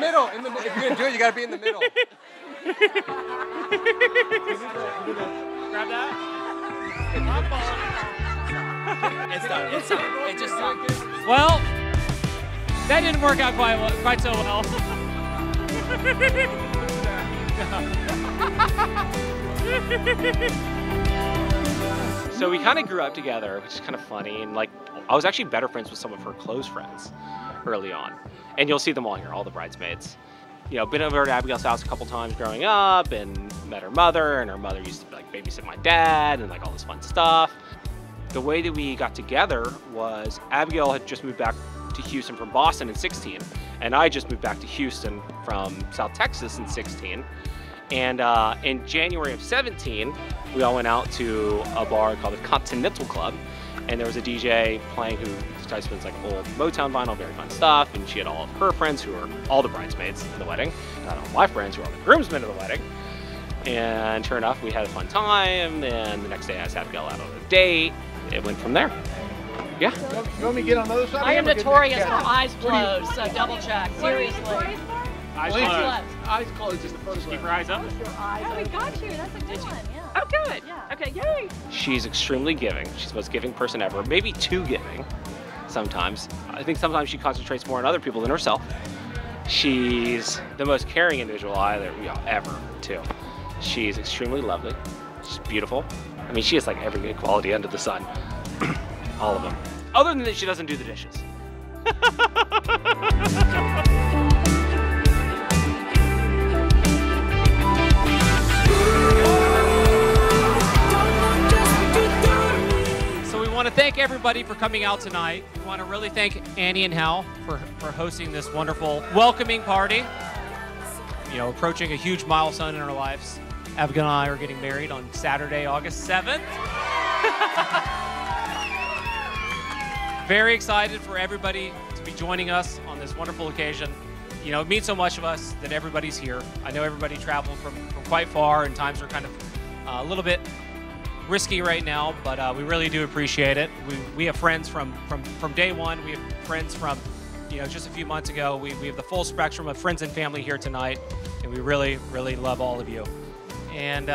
middle. If you're gonna do it, you gotta be in the middle. Grab that. It's done. It's done. It just done. Well, that didn't work out quite so well. So we kind of grew up together, which is kind of funny, and like I was actually better friends with some of her close friends early on, and you'll see them all here, all the bridesmaids. You know, been over to Abigail's house a couple times growing up, and met her mother, and her mother used to like babysit my dad, and like all this fun stuff. The way that we got together was Abigail had just moved back to Houston from Boston in 16, and I just moved back to Houston from South Texas in 16. And in January of 17, we all went out to a bar called the Continental Club, and there was a DJ playing who spins like old Motown vinyl, very fun stuff, and she had all of her friends who were all the bridesmaids in the wedding, and all my friends who were all the groomsmen of the wedding. And sure enough, we had a fun time, and the next day I asked Abigail out on a date. It went from there. Yeah. You want me to get on the other side? I am notorious for eyes closed, so double check. Seriously. Eyes closed. Eyes closed is the first one. Keep your eyes up. Oh, we got you. That's a good one. Yeah. Oh, good. Yeah. Okay, yay. She's extremely giving. She's the most giving person ever, maybe too giving sometimes. I think sometimes she concentrates more on other people than herself. She's the most caring individual ever, too. She's extremely lovely. She's beautiful. I mean, she has like every good quality under the sun. All of them. Other than that, she doesn't do the dishes. So we want to thank everybody for coming out tonight. We want to really thank Annie and Hal for hosting this wonderful welcoming party. You know, approaching a huge milestone in our lives. Abigail and I are getting married on Saturday, August 7th. Very excited for everybody to be joining us on this wonderful occasion. You know, it means so much of us that everybody's here. I know everybody traveled from quite far, and times are kind of a little bit risky right now, but we really do appreciate it. We have friends from day one. We have friends from, you know, just a few months ago. We have the full spectrum of friends and family here tonight, and we really, really love all of you. And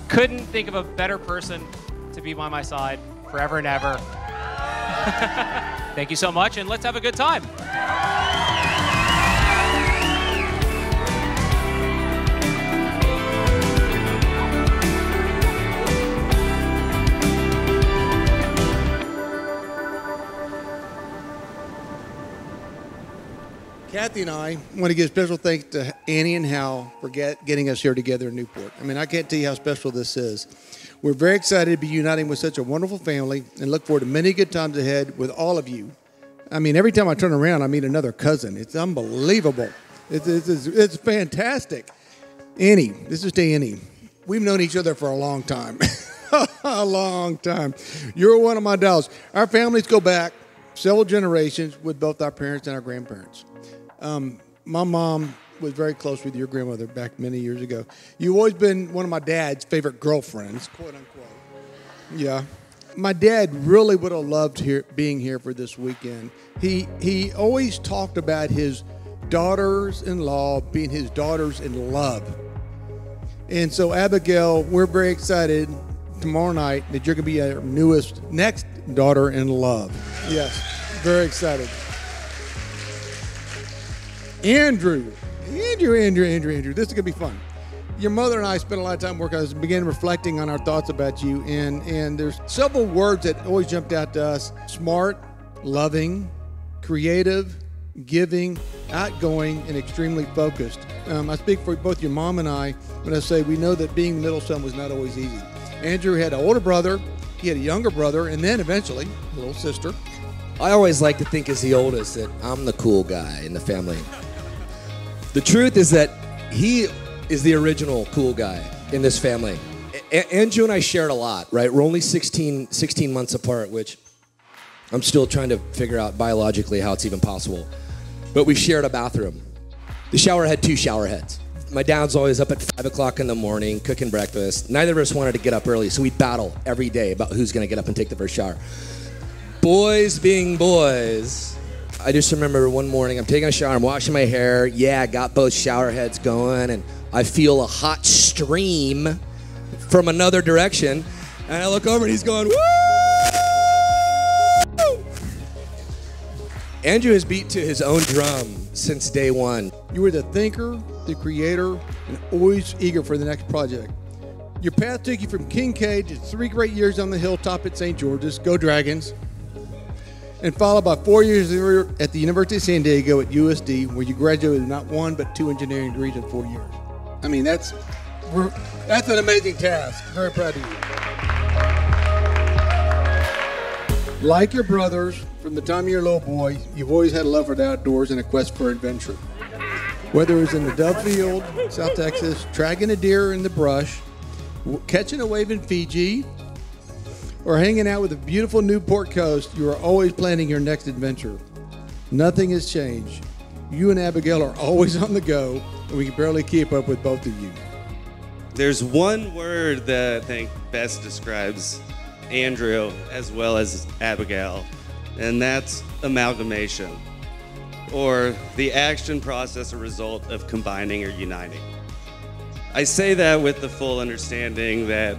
couldn't think of a better person to be by my side forever and ever. Thank you so much, and let's have a good time. Kathy and I want to give special thanks to Annie and Hal for getting us here together in Newport. I mean, I can't tell you how special this is. We're very excited to be uniting with such a wonderful family and look forward to many good times ahead with all of you. I mean, every time I turn around, I meet another cousin. It's unbelievable. It's fantastic. Annie, this is to Annie. We've known each other for a long time. A long time. You're one of my dolls. Our families go back several generations with both our parents and our grandparents. My mom was very close with your grandmother back many years ago. You've always been one of my dad's favorite girlfriends, quote unquote. Yeah. My dad really would have loved being here for this weekend. He always talked about his daughters-in-law being his daughters in love. And so, Abigail, we're very excited tomorrow night that you're going to be our next daughter in love. Yes, very excited. Andrew, this is going to be fun. Your mother and I spent a lot of time working on this and began reflecting on our thoughts about you. And there's several words that always jumped out to us. Smart, loving, creative, giving, outgoing, and extremely focused. I speak for both your mom and I when I say we know that being the middle son was not always easy. Andrew had an older brother, he had a younger brother, and then eventually a little sister. I always like to think as the oldest that I'm the cool guy in the family. The truth is that he is the original cool guy in this family. Andrew and I shared a lot, right? We're only 16 months apart, which I'm still trying to figure out biologically how it's even possible. But we shared a bathroom. The shower had 2 shower heads. My dad's always up at 5 o'clock in the morning cooking breakfast. Neither of us wanted to get up early, so we'd battle every day about who's going to get up and take the first shower. Boys being boys, I just remember one morning, I'm taking a shower, I'm washing my hair. Yeah, I got both shower heads going, and I feel a hot stream from another direction. And I look over, and he's going, woo! Andrew has beat to his own drum since day one. You were the thinker, the creator, and always eager for the next project. Your path took you from Kincaid to 3 great years on the hilltop at St. George's, go Dragons, and followed by 4 years at the University of San Diego at USD, where you graduated with not 1 but 2 engineering degrees in 4 years. I mean, that's an amazing task. Very proud of you. Like your brothers, from the time you're a little boy, you've always had a love for the outdoors and a quest for adventure. Whether it was in the dove field, South Texas, tracking a deer in the brush, catching a wave in Fiji, or hanging out with the beautiful Newport coast, you are always planning your next adventure. Nothing has changed. You and Abigail are always on the go, and we can barely keep up with both of you. There's one word that I think best describes Andrew as well as Abigail, and that's amalgamation, or the action process or result of combining or uniting. I say that with the full understanding that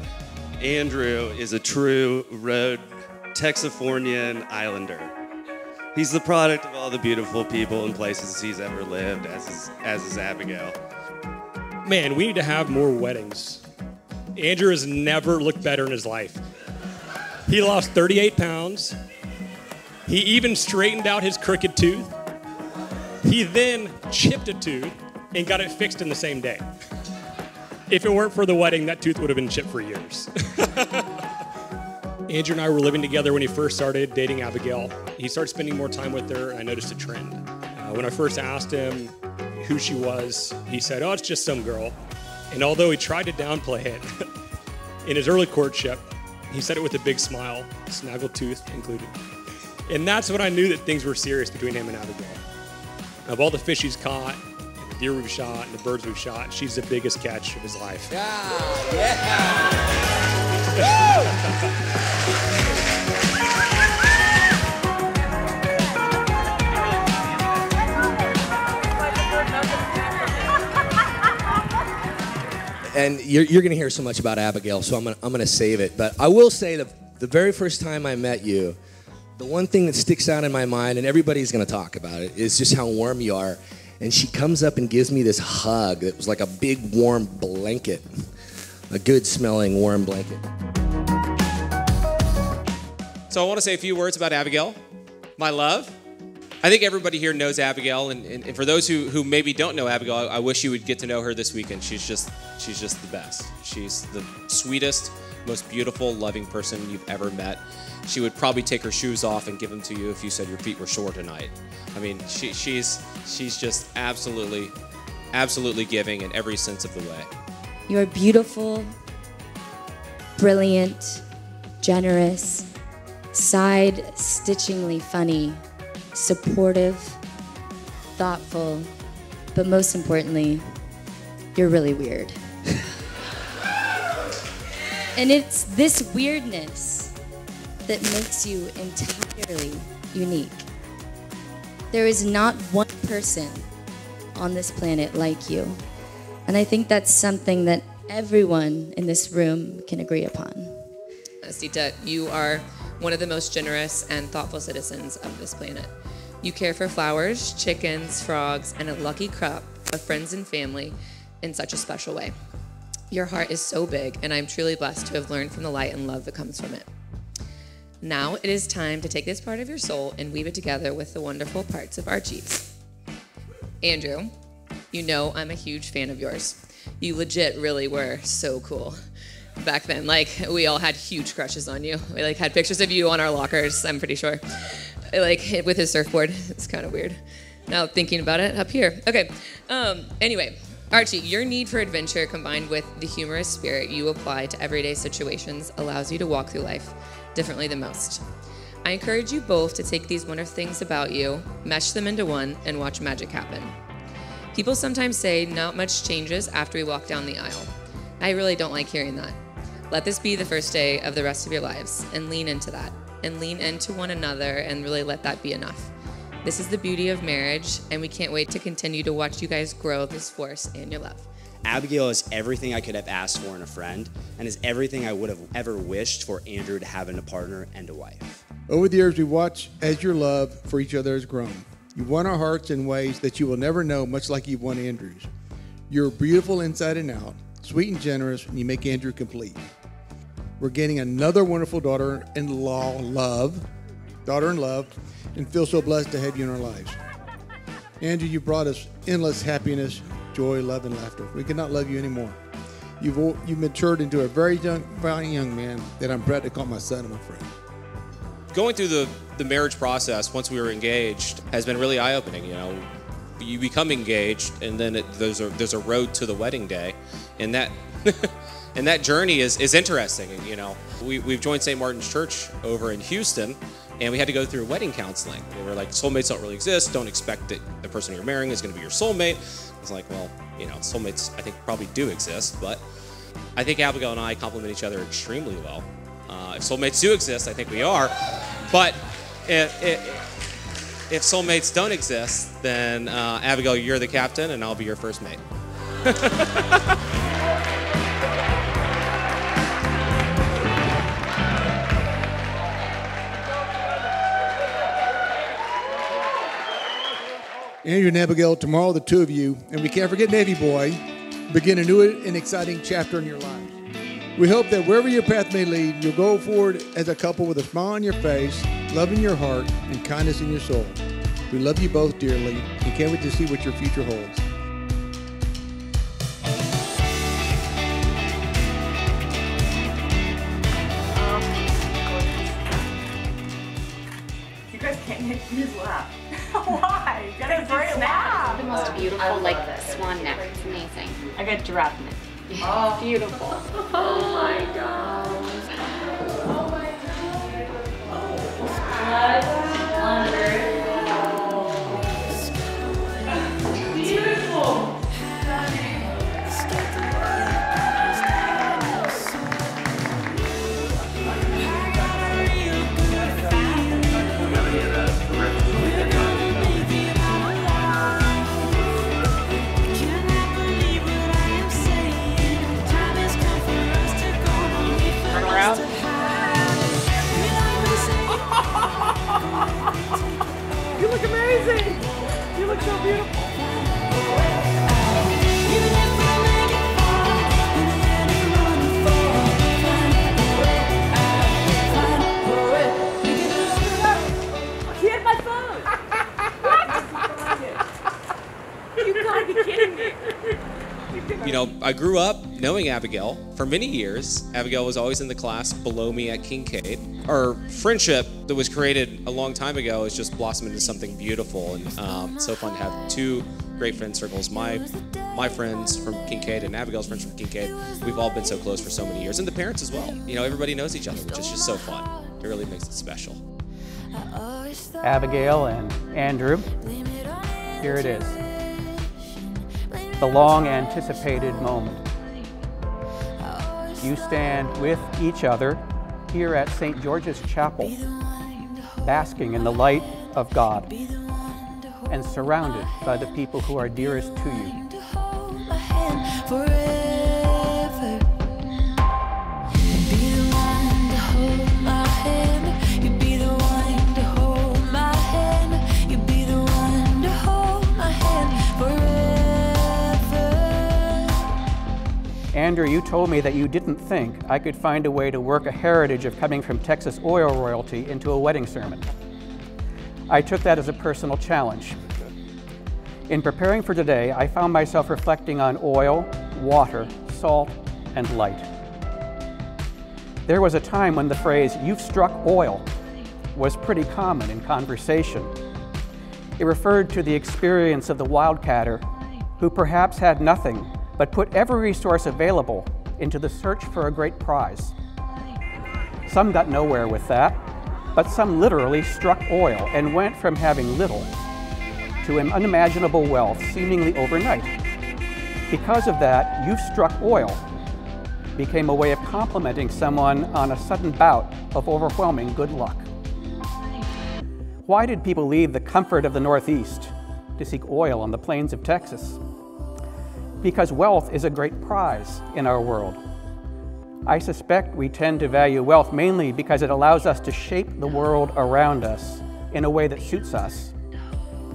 Andrew is a true road Texifornian islander. He's the product of all the beautiful people and places he's ever lived, as is Abigail. Man, we need to have more weddings. Andrew has never looked better in his life. He lost 38 pounds. He even straightened out his crooked tooth. He then chipped a tooth and got it fixed in the same day. If it weren't for the wedding, that tooth would have been chipped for years. Andrew and I were living together when he first started dating Abigail. He started spending more time with her, and I noticed a trend. When I first asked him who she was, he said, "Oh, it's just some girl." And although he tried to downplay it, in his early courtship, he said it with a big smile, snaggletooth included. And that's when I knew that things were serious between him and Abigail. Of all the fish he's caught, and the deer we've shot, and the birds we've shot, she's the biggest catch of his life. And you're going to hear so much about Abigail, so I'm going to save it. But I will say that the very first time I met you, the one thing that sticks out in my mind, and everybody's going to talk about it, is just how warm you are. And she comes up and gives me this hug that was like a big warm blanket, a good smelling warm blanket. So I want to say a few words about Abigail, my love. I think everybody here knows Abigail, and for those who maybe don't know Abigail, I wish you would get to know her this weekend. She's just the best. She's the sweetest, most beautiful, loving person you've ever met. She would probably take her shoes off and give them to you if you said your feet were sore tonight. I mean, she's just absolutely giving in every sense of the way. You are beautiful, brilliant, generous, side-stitchingly funny, supportive, thoughtful, but most importantly, you're really weird. And it's this weirdness that makes you entirely unique. There is not one person on this planet like you. And I think that's something that everyone in this room can agree upon. Sita, you are one of the most generous and thoughtful citizens of this planet. You care for flowers, chickens, frogs, and a lucky crop of friends and family in such a special way. Your heart is so big, and I'm truly blessed to have learned from the light and love that comes from it. Now it is time to take this part of your soul and weave it together with the wonderful parts of Archie's. Andrew, you know I'm a huge fan of yours. You legit really were so cool back then. Like, we all had huge crushes on you. We had pictures of you on our lockers, I'm pretty sure. With his surfboard. It's kind of weird. Now thinking about it, up here. Okay, anyway, Archie, your need for adventure combined with the humorous spirit you apply to everyday situations allows you to walk through life differently than most. I encourage you both to take these wonderful things about you, mesh them into one, and watch magic happen. People sometimes say not much changes after we walk down the aisle. I really don't like hearing that. Let this be the first day of the rest of your lives, and lean into that, and lean into one another, and really let that be enough. This is the beauty of marriage, and we can't wait to continue to watch you guys grow this force in your love. Abigail is everything I could have asked for in a friend, and is everything I would have ever wished for Andrew to have in a partner and a wife. Over the years, we watch as your love for each other has grown. You've won our hearts in ways that you will never know, much like you've won Andrew's. You're beautiful inside and out, sweet and generous, and you make Andrew complete. We're gaining another wonderful daughter-in-law love, and feel so blessed to have you in our lives. Andrew, you brought us endless happiness, joy, love, and laughter. We could not love you anymore. You've matured into a very fine young man that I'm proud to call my son and my friend. Going through the marriage process once we were engaged has been really eye-opening. You know, you become engaged, and then there's a road to the wedding day, and that and that journey is interesting. You know, we've joined St. Martin's Church over in Houston, and we had to go through wedding counseling. We were like, soulmates don't really exist. Don't expect that the person you're marrying is going to be your soulmate. It's like, well, you know, soulmates I think probably do exist, but I think Abigail and I complement each other extremely well. If soulmates do exist, I think we are, but if soulmates don't exist, then Abigail, you're the captain, and I'll be your first mate. Andrew and Abigail, tomorrow the two of you, and we can't forget Navy Boy, begin a new and exciting chapter in your lives. We hope that wherever your path may lead, you'll go forward as a couple with a smile on your face, love in your heart, and kindness in your soul. We love you both dearly and can't wait to see what your future holds. You guys can't make me laugh. Why? You gotta great laugh. The most beautiful, like swan neck. It's amazing. I got giraffe neck. Oh, beautiful. Oh my god. Oh my god. What on earth? Beautiful. You look amazing! You look so beautiful! He had my phone! What? You gotta be kidding me! You know, I grew up knowing Abigail for many years. Abigail was always in the class below me at Kincaid. Our friendship that was created a long time ago has just blossomed into something beautiful, and so fun to have two great friend circles. My friends from Kincaid and Abigail's friends from Kincaid. We've all been so close for so many years, and the parents as well. You know, everybody knows each other, which is just so fun. It really makes it special. Abigail and Andrew, here it is. The long anticipated moment. You stand with each other here at St. George's Chapel, basking in the light of God and surrounded by the people who are dearest to you. Andrew, you told me that you didn't think I could find a way to work a heritage of coming from Texas oil royalty into a wedding sermon. I took that as a personal challenge. In preparing for today, I found myself reflecting on oil, water, salt, and light. There was a time when the phrase, "you've struck oil," was pretty common in conversation. It referred to the experience of the wildcatter who perhaps had nothing but put every resource available into the search for a great prize. Some got nowhere with that, but some literally struck oil and went from having little to an unimaginable wealth seemingly overnight. Because of that, "you've struck oil" became a way of complimenting someone on a sudden bout of overwhelming good luck. Why did people leave the comfort of the Northeast to seek oil on the plains of Texas? Because wealth is a great prize in our world. I suspect we tend to value wealth mainly because it allows us to shape the world around us in a way that suits us,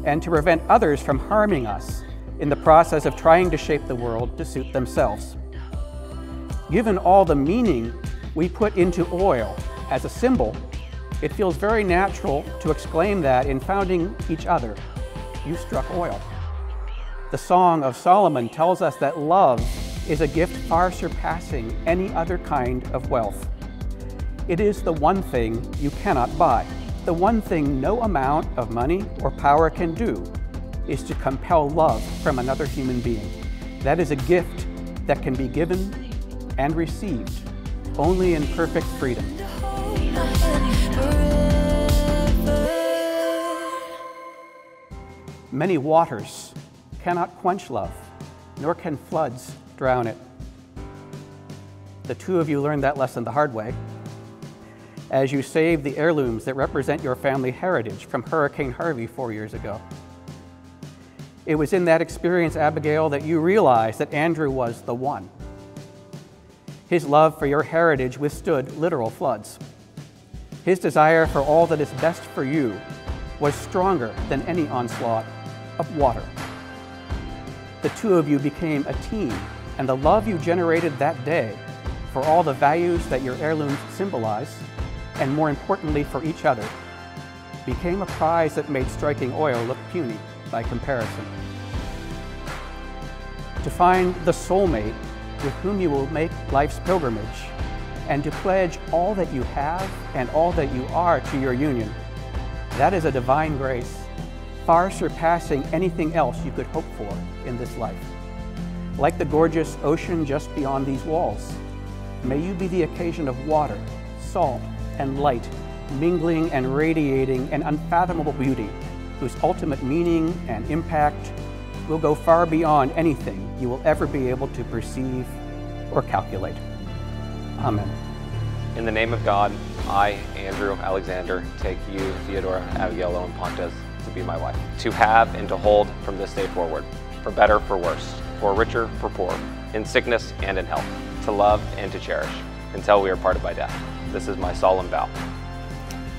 and to prevent others from harming us in the process of trying to shape the world to suit themselves. Given all the meaning we put into oil as a symbol, it feels very natural to exclaim that in founding each other, you struck oil. The Song of Solomon tells us that love is a gift far surpassing any other kind of wealth. It is the one thing you cannot buy. The one thing no amount of money or power can do is to compel love from another human being. That is a gift that can be given and received only in perfect freedom. Many waters cannot quench love, nor can floods drown it. The two of you learned that lesson the hard way as you saved the heirlooms that represent your family heritage from Hurricane Harvey 4 years ago. It was in that experience, Abigail, that you realized that Andrew was the one. His love for your heritage withstood literal floods. His desire for all that is best for you was stronger than any onslaught of water. The two of you became a team, and the love you generated that day for all the values that your heirlooms symbolize, and more importantly for each other, became a prize that made striking oil look puny by comparison. To find the soulmate with whom you will make life's pilgrimage, and to pledge all that you have and all that you are to your union, that is a divine grace, far surpassing anything else you could hope for in this life. Like the gorgeous ocean just beyond these walls, may you be the occasion of water, salt, and light, mingling and radiating an unfathomable beauty whose ultimate meaning and impact will go far beyond anything you will ever be able to perceive or calculate. Amen. In the name of God, I, Andrew Alexander, take you, Theodora Abigail Owen Pontes, to be my wife, to have and to hold from this day forward, for better, for worse, for richer, for poor, in sickness and in health, to love and to cherish, until we are parted by death. This is my solemn vow.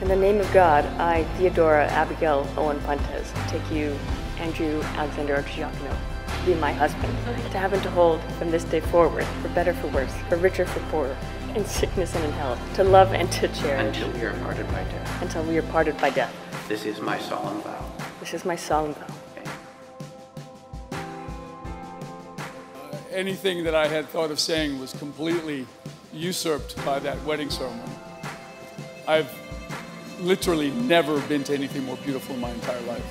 In the name of God, I, Theodora Abigail Owen Pontes, take you, Andrew Alexander Archiakino, to be my husband, to have and to hold from this day forward, for better, for worse, for richer, for poorer, in sickness and in health, to love and to cherish. Until we are parted by death. Until we are parted by death. This is my solemn vow. This is my solemn vow. Anything that I had thought of saying was completely usurped by that wedding ceremony. I've literally never been to anything more beautiful in my entire life.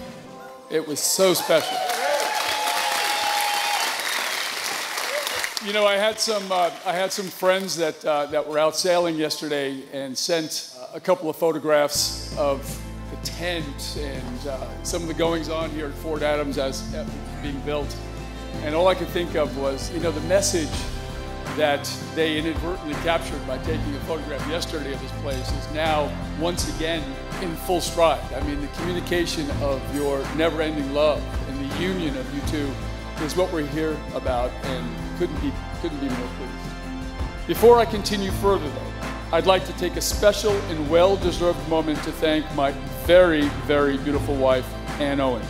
It was so special. You know, I had some friends that were out sailing yesterday and sent a couple of photographs of the tent and some of the goings-on here at Fort Adams as being built. And all I could think of was, you know, the message that they inadvertently captured by taking a photograph yesterday of this place is now once again in full stride. I mean, the communication of your never-ending love and the union of you two is what we're here about, and couldn't be more pleased. Before I continue further, though, I'd like to take a special and well-deserved moment to thank my very, very beautiful wife, Ann Owen.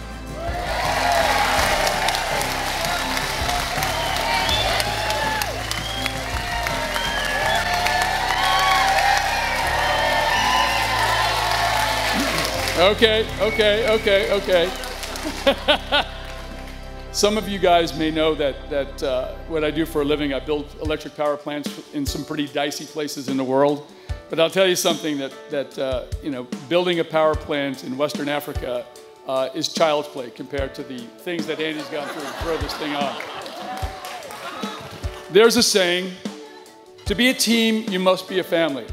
Okay. Some of you guys may know that what I do for a living, I build electric power plants in some pretty dicey places in the world. But I'll tell you something that you know, building a power plant in Western Africa is child's play compared to the things that Andy's gone through to throw this thing on. There's a saying, to be a team, you must be a family.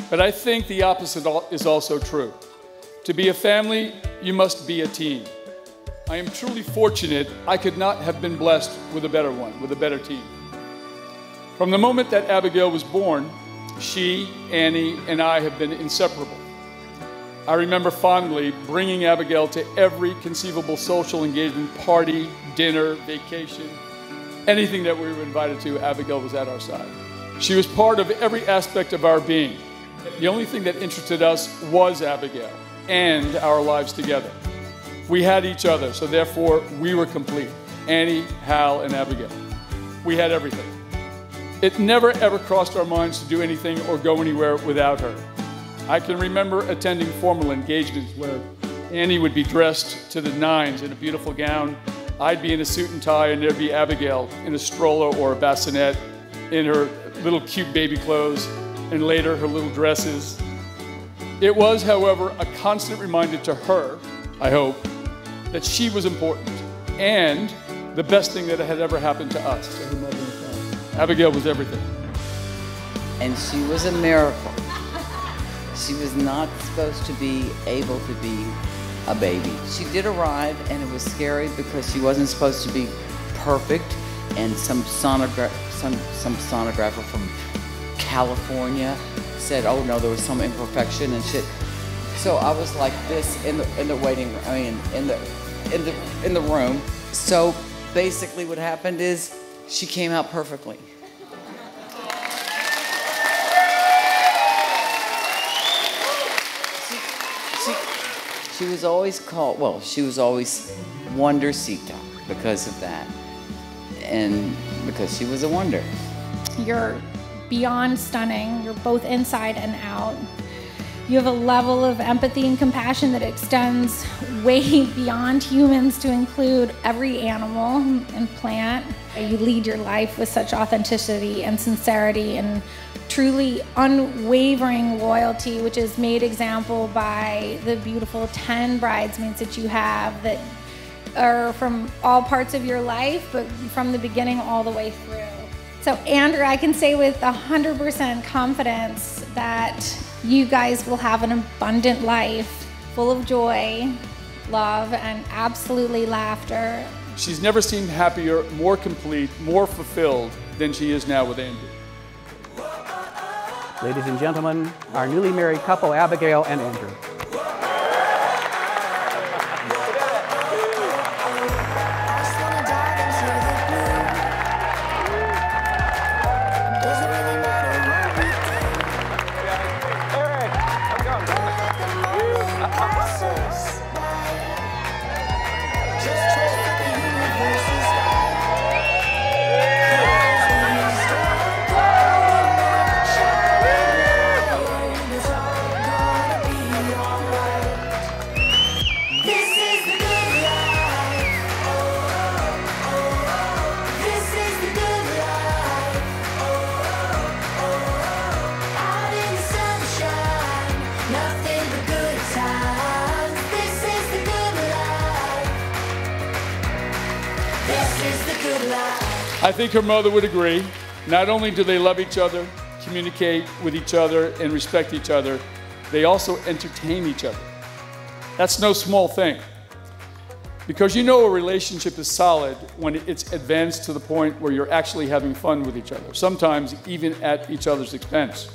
But I think the opposite is also true. To be a family, you must be a team. I am truly fortunate I could not have been blessed with a better one, with a better team. From the moment that Abigail was born, she, Annie, and I have been inseparable. I remember fondly bringing Abigail to every conceivable social engagement, party, dinner, vacation, anything that we were invited to, Abigail was at our side. She was part of every aspect of our being. The only thing that interested us was Abigail and our lives together. We had each other, so therefore we were complete. Annie, Hal, and Abigail. We had everything. It never ever crossed our minds to do anything or go anywhere without her. I can remember attending formal engagements where Annie would be dressed to the nines in a beautiful gown. I'd be in a suit and tie, and there'd be Abigail in a stroller or a bassinet in her little cute baby clothes, and later her little dresses. It was, however, a constant reminder to her, I hope, that she was important and the best thing that had ever happened to us, to her mother and father. Abigail was everything. And she was a miracle. She was not supposed to be able to be a baby. She did arrive, and it was scary because she wasn't supposed to be perfect, and some sonographer from California said, oh no, there was some imperfection and shit. So I was like this in the waiting room, I mean, in the room. So basically what happened is she came out perfectly. She was always called, well, she was always Wondercita because of that. And because she was a wonder. You're beyond stunning. You're both inside and out. You have a level of empathy and compassion that extends way beyond humans to include every animal and plant. You lead your life with such authenticity and sincerity and truly unwavering loyalty, which is made example by the beautiful 10 bridesmaids that you have that are from all parts of your life, but from the beginning all the way through. So Andrew, I can say with 100% confidence that you guys will have an abundant life, full of joy, love, and absolutely laughter. She's never seemed happier, more complete, more fulfilled than she is now with Andrew. Ladies and gentlemen, our newly married couple, Abigail and Andrew. I think her mother would agree. Not only do they love each other, communicate with each other, and respect each other, they also entertain each other. That's no small thing. Because you know a relationship is solid when it's advanced to the point where you're actually having fun with each other, sometimes even at each other's expense.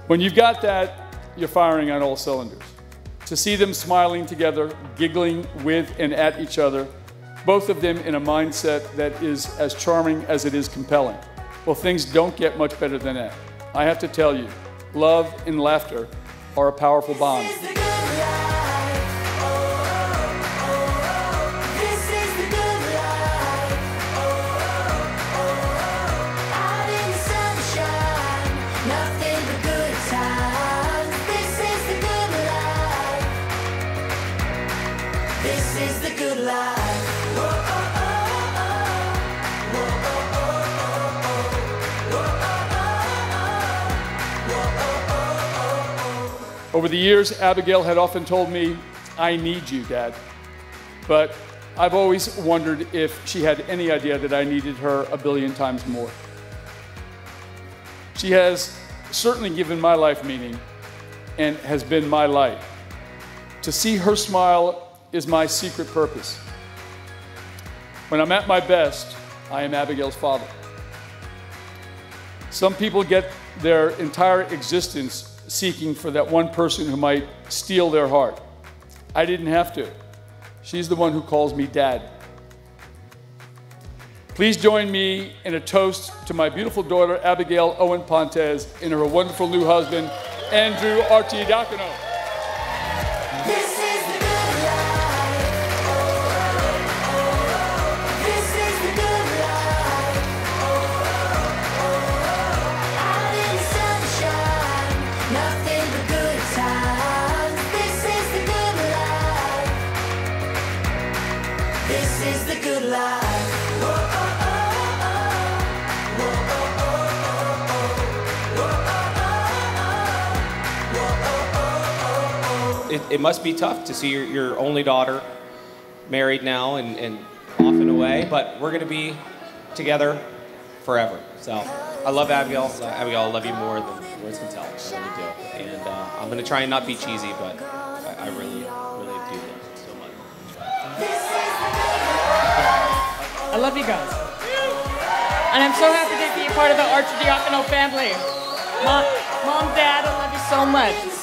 When you've got that, you're firing on all cylinders. To see them smiling together, giggling with and at each other, both of them in a mindset that is as charming as it is compelling. Well, things don't get much better than that. I have to tell you, love and laughter are a powerful bond. Over the years, Abigail had often told me, I need you, Dad. But I've always wondered if she had any idea that I needed her a billion times more. She has certainly given my life meaning and has been my light. To see her smile is my secret purpose. When I'm at my best, I am Abigail's father. Some people get their entire existence seeking for that one person who might steal their heart. I didn't have to. She's the one who calls me Dad. Please join me in a toast to my beautiful daughter, Abigail Owen Pontes, and her wonderful new husband, Andrew Archidiakono. It must be tough to see your only daughter married now and off and away, but we're going to be together forever. So I love Abigail. Abigail, I love you more than words can tell. I really do. And I'm going to try and not be cheesy, but I really, really do love you so much. I love you guys. And I'm so happy to be a part of the Archidiakono family. Mom, Dad, I love you so much.